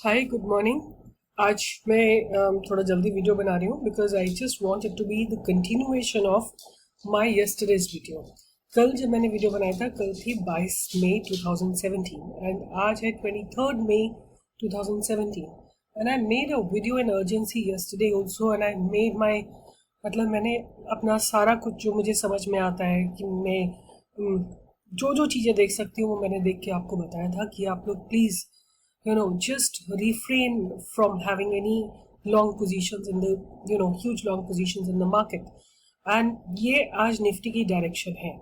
Hi good morning. आज मैं थोड़ा जल्दी वीडियो बना रही हूँ because I just want it to be the continuation of my yesterday's video. कल जब मैंने वीडियो बनाया था, कल थी 22 मई 2017 एंड आज है 23 मई 2017 and I made a video in urgency yesterday also and I made my मतलब मैंने अपना सारा कुछ जो मुझे समझ में आता है कि मैं जो जो चीज़ें देख सकती हूँ वो मैंने देख के आपको बताया था कि आप लोग please just refrain from having any long positions in the huge long positions in the market. And ये आज निफ्टी की डायरेक्शन है।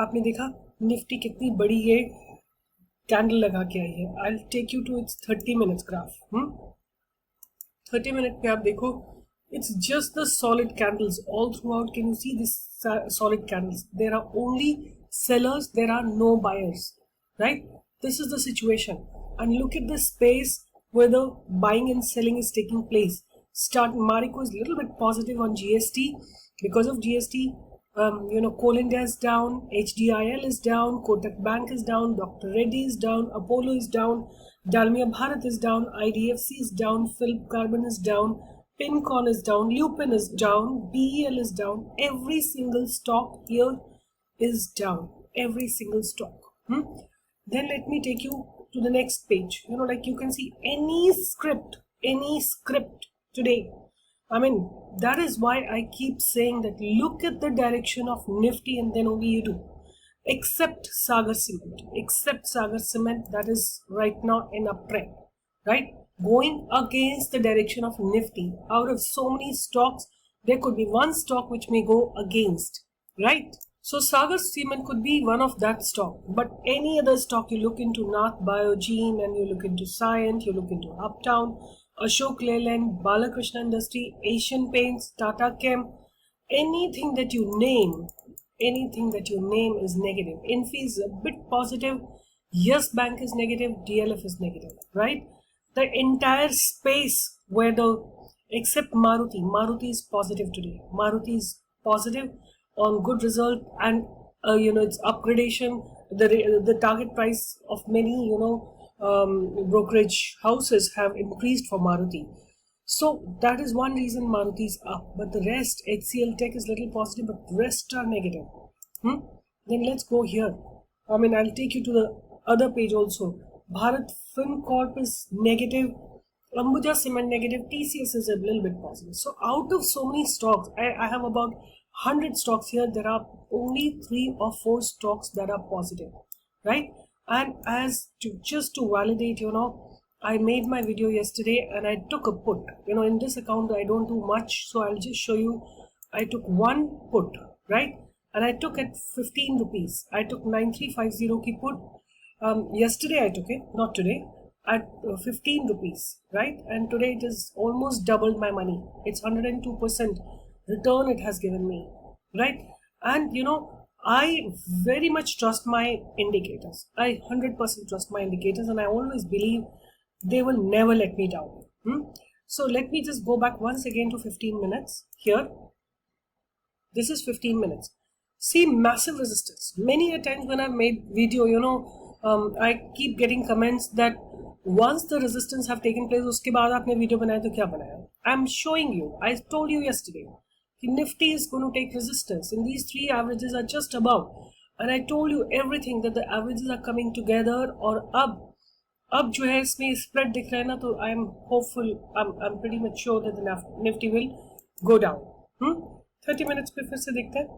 आपने देखा निफ्टी कितनी बड़ी ये कैंडल लगा के आई है। I take you to its 30 minutes graph. 30 minute पे आप देखो, it's just the solid candles all throughout. Can you see this solid candles? There are only sellers, there are no buyers, right? This is the situation. And look at the space where the buying and selling is taking place. Marico is a little bit positive on GST. Because of GST, Coal India is down, HDIL is down, Kotak Bank is down, Dr. Reddy is down, Apollo is down, Dalmia Bharat is down, IDFC is down, Philip Carbon is down, Pincon is down, Lupin is down, BEL is down. Every single stock here is down. Every single stock. Then let me take you to the next page. Like you can see any script today. I mean, that is why I keep saying that look at the direction of Nifty and then only you do. Except Sagar Cement, that is right now in uptrend, right? Going against the direction of Nifty. Out of so many stocks, there could be one stock which may go against, right? So Sagar Cement could be one of that stock, but any other stock you look into, Nath Biogene, and you look into Cyient, you look into Uptown, Ashok Leyland, Balakrishna Industry, Asian Paints, Tata Chem, anything that you name is negative. Infi is a bit positive, Yes Bank is negative, DLF is negative, right? The entire space where except Maruti is positive today. Maruti is positive on good result and its upgradation. The target price of many brokerage houses have increased for Maruti, so that is one reason Maruti is up. But the rest, HCL Tech is little positive, but the rest are negative. Then let's go here. I mean, I'll take you to the other page also. Bharat FinCorp is negative, Ambuja Cement negative, TCS is a little bit positive. So out of so many stocks, I have about 100 stocks here, there are only 3 or 4 stocks that are positive, right? And just to validate, I made my video yesterday and I took a put. In this account I don't do much, so I'll just show you. I took one put, right? And I took at 15 rupees. I took 9350 ki put. Yesterday I took it, not today, at 15 rupees, right? And today it is almost doubled my money. It's 102% return it has given me, right? And I very much trust my indicators. I 100% trust my indicators, and I always believe they will never let me down. So let me just go back once again to 15 minutes here. This is 15 minutes. See, massive resistance. Many a times when I've made video, I keep getting comments that once the resistance have taken place, uske baad aapne video banaya to kya banaya? I'm showing you. I told you yesterday. Nifty is going to take resistance, and these 3 averages are just above. And I told you everything that the averages are coming together. Or अब जो है इसमें spread दिख रहा है ना, तो I am hopeful. I'm pretty much sure that the Nifty will go down. 30 minutes पे फिर से देखते हैं.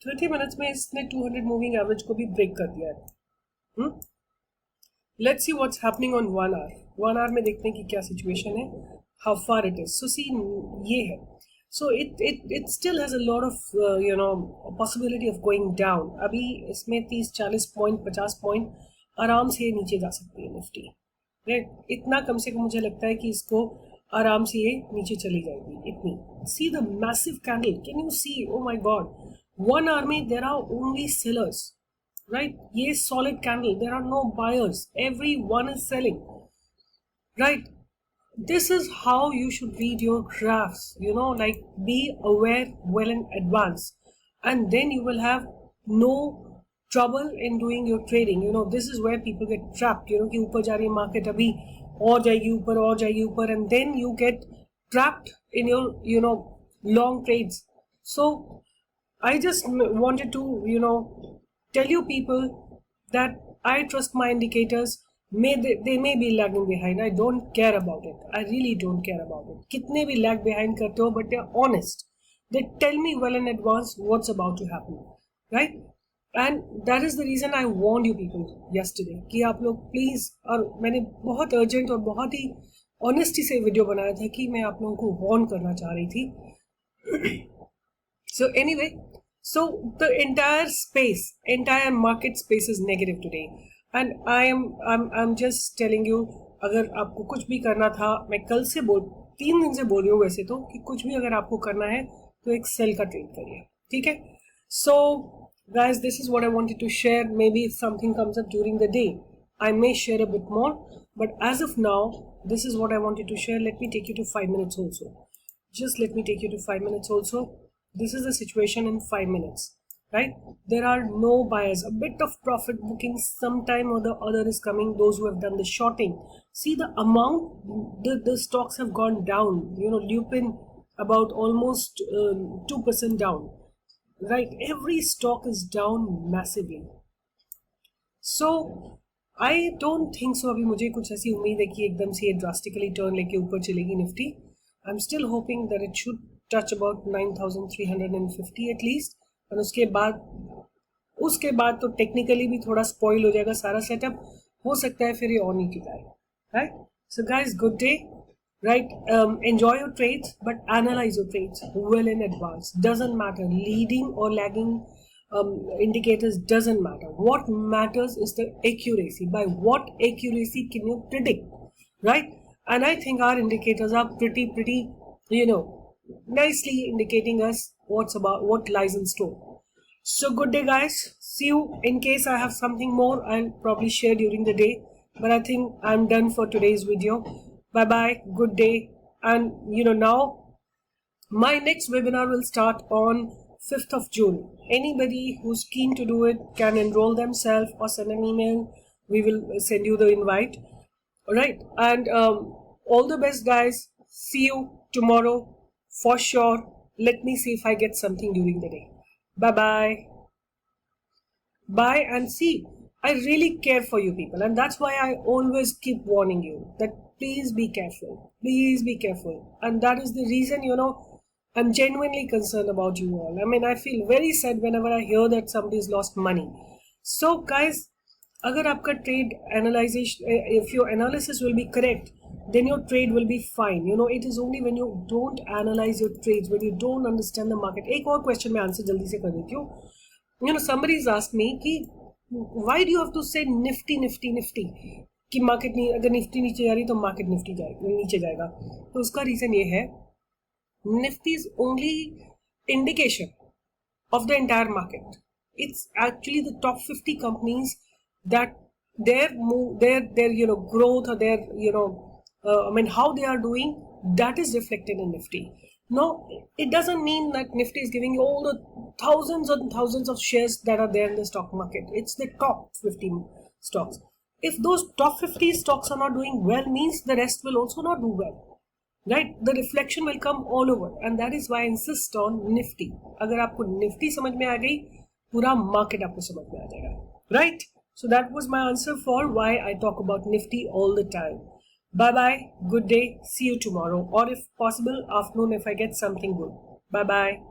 30 minutes में इसने 200 moving average को भी break कर दिया है. Let's see what's happening on 1 hour. 1 hour में देखते हैं कि क्या situation है, how far it is. So see, ये है. So it still has a lot of possibility of going down. अभी इसमें 30-40 पॉइंट 50 पॉइंट आराम से नीचे जा सकती है निफ्टी, राइट? इतना कम से कम मुझे लगता है कि इसको आराम से ये नीचे चली जाएगी, इतनी. See the massive candle, can you see? Oh my god, 1 hour में there are only sellers, right? ये solid candle, there are no buyers, everyone is selling, right? This is how you should read your graphs, like be aware well in advance, and then you will have no trouble in doing your trading. This is where people get trapped, कि ऊपर जा रही है market, अभी और जाएगी ऊपर और जाएगी ऊपर, and then you get trapped in your long trades. So I just wanted to tell you people that I trust my indicators. They may be lagging behind. I don't care about it. I really don't care about it. कितने भी lag behind करते हो, but they're honest. They tell me well in advance what's about to happen, right? And that is the reason I warned you people yesterday कि आप लोग please, और मैंने बहुत urgent और बहुत ही honesty से वीडियो बनाया था कि मैं आप लोगों को warn करना चाह रही थी. So anyway, so the entire market space is negative today, and I'm just telling you, अगर आपको कुछ भी करना था, मैं कल से 3 दिन से बोल रही हूँ वैसे तो, कि कुछ भी अगर आपको करना है तो एक सेल का ट्रेड करिए, ठीक है? So guys, this is what I wanted to share. Maybe if something comes up during the day, I may share a bit more, but as of now, this is what I wanted to share. Let me take you to 5 minutes also. Just let me take you to 5 minutes also. This is the situation in 5 minutes, right? There are no buyers. A bit of profit booking sometime or the other is coming. Those who have done the shorting, see the amount, the stocks have gone down. Lupin about almost 2% down, right? Every stock is down massively. So I don't think so. अभी मुझे कुछ ऐसी उम्मीद है कि एकदम से ये drastically turn लेके ऊपर चलेगी Nifty. I'm still hoping that it should touch about 9,350 at least, और उसके बाद तो टेक्निकली भी थोड़ा स्पॉइल हो जाएगा सारा सेटअप. हो सकता है फिर ये और नीचे जाए, right? So guys, good day, right? Enjoy your trades, but analyze your trades well in advance. Doesn't matter leading or lagging indicators, doesn't matter. What matters is the accuracy. By what accuracy can you predict, right? And I think our indicators are pretty nicely indicating us what lies in store. So good day guys, see you. In case I have something more, I'll probably share during the day, but I think I'm done for today's video. Bye bye, good day. And now my next webinar will start on 5th of June. Anybody who's keen to do it can enroll themselves or send an email. We will send you the invite. All right, and all the best guys. See you tomorrow for sure. Let me see if I get something during the day. Bye bye. Bye. And see, I really care for you people, and that's why I always keep warning you that please be careful. Please be careful. And that is the reason, I'm genuinely concerned about you all. I mean, I feel very sad whenever I hear that somebody's lost money. So guys, अगर आपका trade analysis, if your analysis will be correct, then your trade will be fine. It is only when you don't analyze your trades, when you don't understand the market. एक और question मैं answer जल्दी से कर देती हूँ. Somebody has asked me कि why do you have to say nifty कि market नहीं, अगर nifty नीचे जा रही तो market नीचे जाएगा. तो उसका reason ये है, nifty is only indication of the entire market. It's actually the top 50 companies that their growth or their how they are doing, that is reflected in Nifty. No, it doesn't mean that Nifty is giving you all the thousands and thousands of shares that are there in the stock market. It's the top 50 stocks. If those top 50 stocks are not doing well, means the rest will also not do well, right? The reflection will come all over, and that is why I insist on Nifty. अगर आपको Nifty समझ में आ गई, पूरा market आपको समझ में आ जाएगा, right? So that was my answer for why I talk about Nifty all the time. Bye bye, good day, see you tomorrow, or if possible afternoon if I get something good. Bye bye.